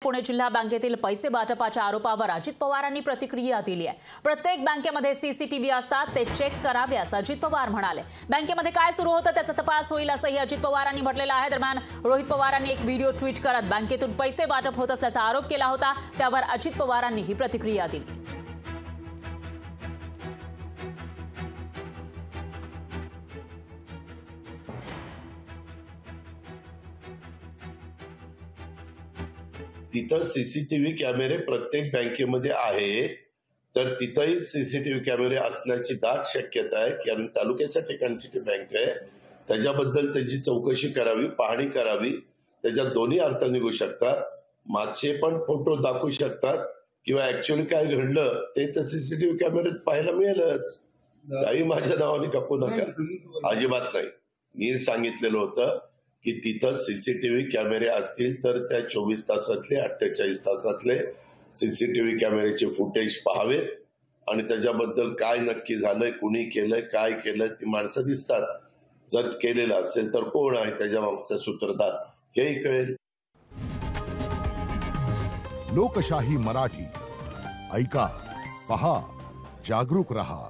पुणे जिल्हा बँकेतील पैसे वाटपाच्या आरोपावर अजित पवारांनी प्रतिक्रिया दिली आहे। प्रत्येक बँकेमध्ये सीसीटीव्ही असतात, ते चेक करावे असं अजित पवार म्हणाले। बँकेमध्ये काय सुरू होतं त्याचा तपास होईल असंही अजित पवारांनी म्हटलेलं आहे। दरम्यान रोहित पवारांनी एक व्हिडिओ ट्विट करत बँकेतून पैसे वाटप होत असल्याचा आरोप केला होता, त्यावर अजित पवारांनी ही प्रतिक्रिया दिली। तिथं सीसीटीव्ही कॅमेरे प्रत्येक बँकेमध्ये आहे, तर तिथंही सीसीटीव्ही कॅमेरे असण्याची दाट शक्यता आहे, कारण तालुक्याच्या ठिकाणची ती बँक आहे। त्याच्याबद्दल त्याची चौकशी करावी, पाहणी करावी। त्याच्यात दोन्ही अर्थ निघू शकतात, मागचे पण फोटो दाखवू शकतात किंवा ऍक्च्युअली काय घडलं ते तर सीसीटीव्ही कॅमेऱ्यात पाहायला मिळेलच। काही माझ्या नावाने कापू नका, अजिबात नाही। मी सांगितलेलं होतं की तिथं सीसीटीव्ही कॅमेरे असतील तर त्या 24 तासातले 48 तासातले सीसीटीव्ही कॅमेऱ्याचे फुटेज पाहावेत आणि त्याच्याबद्दल काय नक्की झालंय, कुणी केलंय, काय केलंय ती माणसं दिसतात। जर केलेलं असेल तर कोण आहे त्याच्या मागचा सूत्रधार हेही कळेल। लोकशाही मराठी ऐका, पहा, जागरूक रहा।